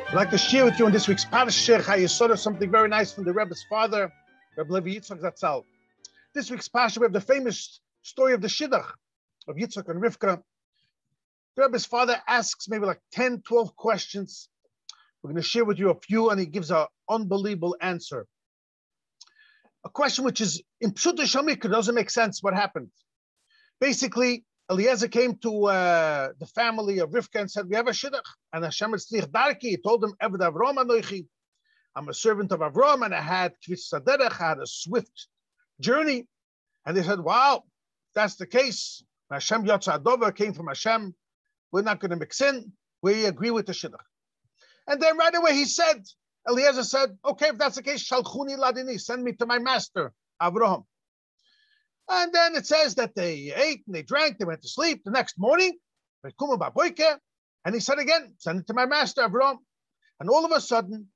I'd like to share with you in this week's Parshas Chaye Sara something very nice from the Rebbe's father, Rabbi Yitzchok Zatzal. This week's Parshas we have the famous story of the Shidduch of Yitzchok and Rivka. The Rebbe's father asks maybe like 10, 12 questions. We're going to share with you a few, and he gives an unbelievable answer. A question which is in Pshuto Shamik, doesn't make sense what happened. Basically, Eliezer came to the family of Rivka and said, we have a shidduch. And Hashem Tzlich Darki, he told them, Eved Avram Anoichi. I'm a servant of Avram, and I had Kvitz Saderech, I had a swift journey. And they said, wow, that's the case. Hashem Yotza Adova came from Hashem. We're not going to mix in. We agree with the shidduch. And then right away he said, Eliezer said, okay, if that's the case, Shalchuni Ladini, send me to my master, Avraham. And then it says that they ate and they drank, they went to sleep. The next morning, and he said again, send it to my master, Avraham. And all of a sudden,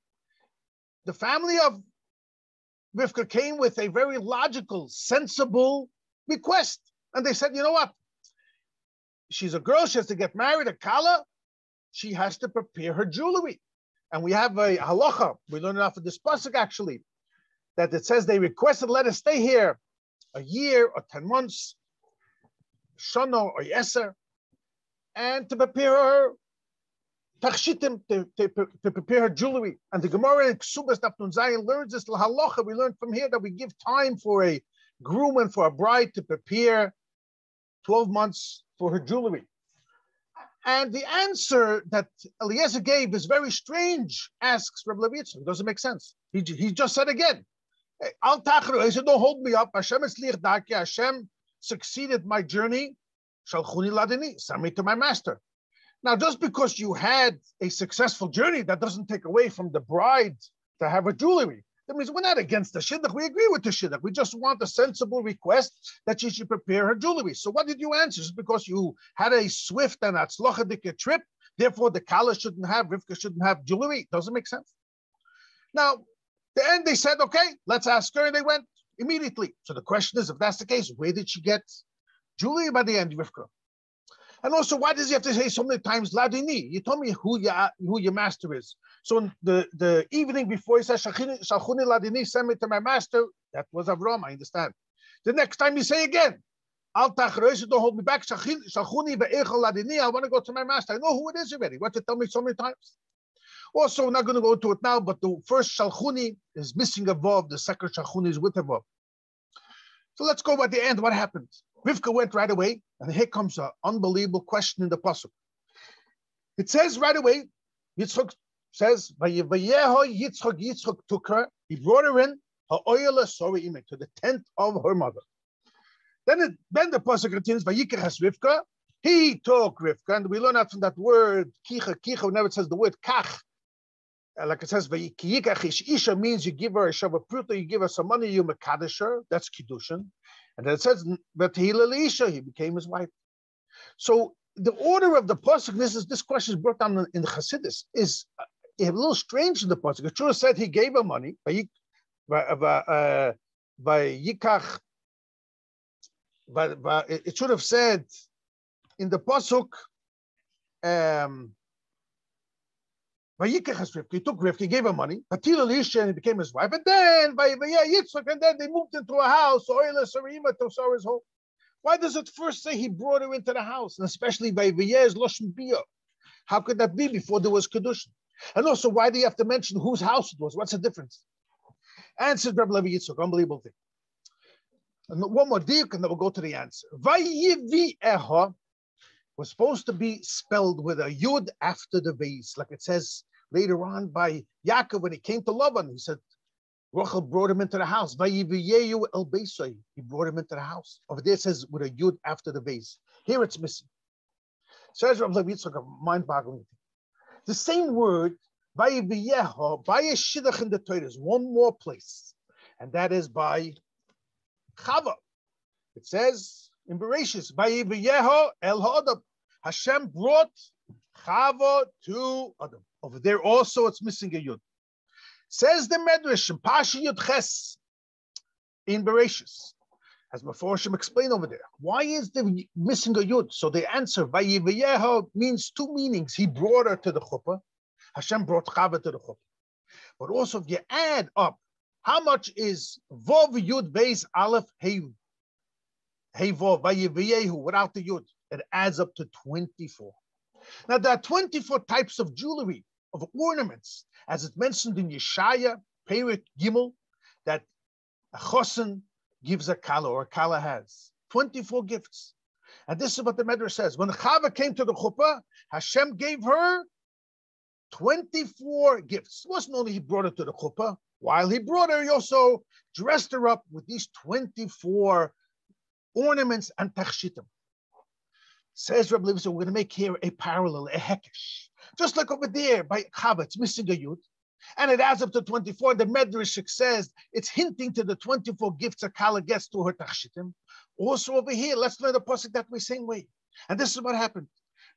the family of Rivka came with a very logical, sensible request. And they said, you know what? She's a girl, she has to get married, a kala. She has to prepare her jewelry. And we have a halacha, we learned it off of this pasuk actually, that it says they requested, let us stay here a year or 10 months, shana or yeser, and to prepare her tachshitim, to prepare her jewelry. And the Gemara in Ksubas Daf Zayin learns this halacha. We learned from here that we give time for a groom and for a bride to prepare 12 months for her jewelry. And the answer that Eliezer gave is very strange, asks Rabbi Yitzchok. It doesn't make sense. He just said again, Al Tachru, he said, don't hold me up. Hashem Tzlich Darki, Hashem succeeded my journey. Shalchuni Ladini, send me to my master. Now, just because you had a successful journey, that doesn't take away from the bride to have her jewelry. That means we're not against the shidduch. We agree with the shidduch. We just want a sensible request that she should prepare her jewelry. So what did you answer? Just because you had a swift and atzlochadik trip, therefore the kala shouldn't have, Rivka shouldn't have jewelry? Doesn't make sense. Now, the end, they said, okay, let's ask her. And they went immediately. So the question is, if that's the case, where did she get jewelry by the end, Rivka? And also, why does he have to say so many times, Ladini? You told me who your master is. So in the evening before he says, Shalchuni Ladini, send me to my master, that was Avram, I understand. The next time you say again, Al Tachreis, don't hold me back, Shalchuni ve'echol Ladini, I want to go to my master. I know who it is already. What you tell me so many times? Also, we're not going to go into it now, but the first Shalchuni is missing a vav, the second Shalchuni is with a vav. So let's go by the end. What happened? Rivka went right away, and here comes an unbelievable question in the pasuk. It says right away, Yitzchok says, Yitzchok took her, he brought her in, to the tent of her mother. Then the pasuk continues, Rivka, he took Rivka, and we learn out from that word, kicha, whenever it says the word kach, like it says, Isha means you give her a shavapruta, you give her some money, you mekadesh her, that's kiddushin. And then it says, but he became his wife. So the order of the pasuk, this question is brought down in the Chassidus, is a little strange in the pasuk. It should have said he gave her money by yikach, but it should have said in the pasuk, he took Rivka, he gave her money, and he became his wife, and then Yitzchok, and then they moved into a house, to Sarah's home. Why does it first say he brought her into the house, and especially by Vayez Loshen Bia? How could that be before there was Kedushin? And also, why do you have to mention whose house it was? What's the difference? Answered Rabbi Yitzchok, unbelievable thing. And one more dik, and then we'll go to the answer. Vayivi was supposed to be spelled with a yud after the vase, like it says later on by Yaakov when he came to Lavan. He said, Rachel brought him into the house. Vayiviyeyu el beisai. He brought him into the house. Over there it says with a yud after the vase. Here it's missing. Says Rabbi Yitzchok, a mind-boggling thing. The same word, vayiviyeho, by a shidduch in the Torah, is one more place, and that is by Chava. It says in Bereshis, Vayiviyeho el ha'adam. Hashem brought Chava to Adam. Over there also it's missing a yud. Says the Medrash in Parsha Yud Ches in Bereshis. as Meforshim explained over there. Why is there missing a yud? So the answer, Vayivayeha, means two meanings. He brought her to the chuppah. Hashem brought Chava to the chuppah. But also, if you add up, how much is Vov Yud Beis Aleph Hey Vov Vayivayehu without the yud? It adds up to 24. Now, there are 24 types of jewelry, of ornaments, as it's mentioned in Yeshaya, Perek Gimel, that a chosen gives a kala, or a kala has 24 gifts. And this is what the Medrash says. When Chava came to the chuppah, Hashem gave her 24 gifts. It wasn't only he brought her to the chuppah. While he brought her, he also dressed her up with these 24 ornaments and tachshitim. Says Rabbi Levi, so we're going to make here a parallel, a hekesh. Just like over there by Chava, it's missing a yud. And it adds up to 24. The Medrash says it's hinting to the 24 gifts a kala gets to her tachshitim. Also over here, let's learn the pasuk that way, same way. And this is what happened.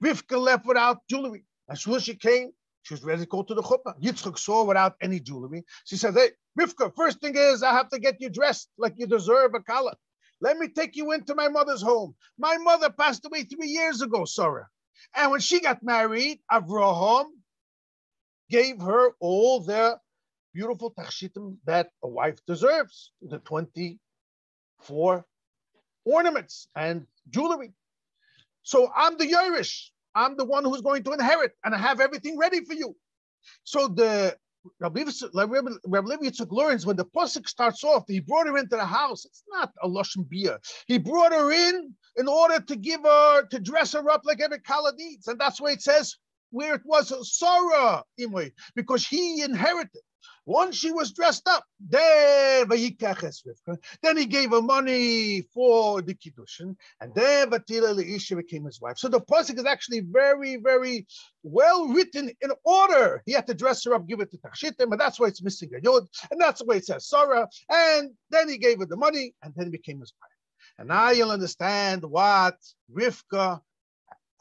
Rivka left without jewelry. As soon as she came, she was ready to go to the chuppah. Yitzchok saw without any jewelry. She said, hey, Rivka, first thing is I have to get you dressed like you deserve a kala. Let me take you into my mother's home. My mother passed away 3 years ago, Sarah. And when she got married, Avraham gave her all the beautiful tachshitim that a wife deserves, the 24 ornaments and jewelry. So I'm the Yerush. I'm the one who's going to inherit, and I have everything ready for you. So the Rabbi Yitzchok learns when the pasuk starts off, he brought her into the house. It's not a lashon bia. He brought her in order to give her, to dress her up like every kala needs, and that's why it says where it was Sarah, because he inherited. Once she was dressed up, then he gave her money for the kiddushin, and then Leisha became his wife. So the pasuk is actually very, very well written in order. He had to dress her up, give it to tachshitim, and that's why it's missing a yod, and that's why it says Sarah. And then he gave her the money, and then he became his wife. And now you'll understand what Rivka,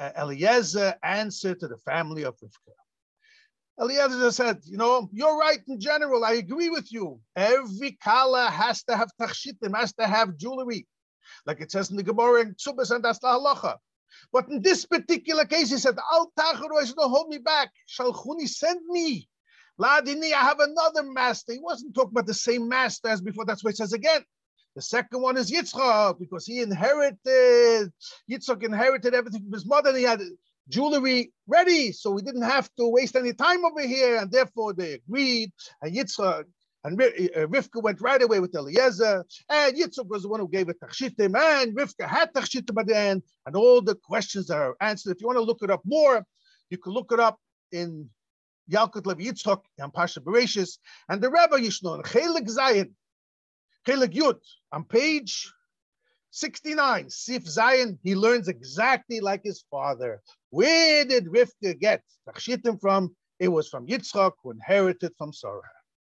Eliezer answered to the family of Rivka. Eliezer said, you're right in general. I agree with you. Every kala has to have tachshitim, has to have jewelry. Like it says in the Gemara in Ksubas, and that's the halacha. But in this particular case, he said, Al tacharu, don't hold me back. Shalchuni, send me. Ladini, I have another master. He wasn't talking about the same master as before. That's what it says again. The second one is Yitzchok, because Yitzchok inherited everything from his mother, and he had jewelry ready, so we didn't have to waste any time over here, and therefore they agreed, and Yitzchok and Rivka went right away with Eliezer, and Yitzchok was the one who gave it tachshitim, and Rivka had tachshitim at the end, and all the questions are answered. If you want to look it up more, you can look it up in Yalkut Levi Yitzchok and Parshas Bereshis, and the Rebbe Yishnon, Chelik Zayin, Chelik Yud, on page 69, Sif Zayin, he learns exactly like his father. Where did Rivka get tachshitim from? It was from Yitzchok, who inherited from Sarah.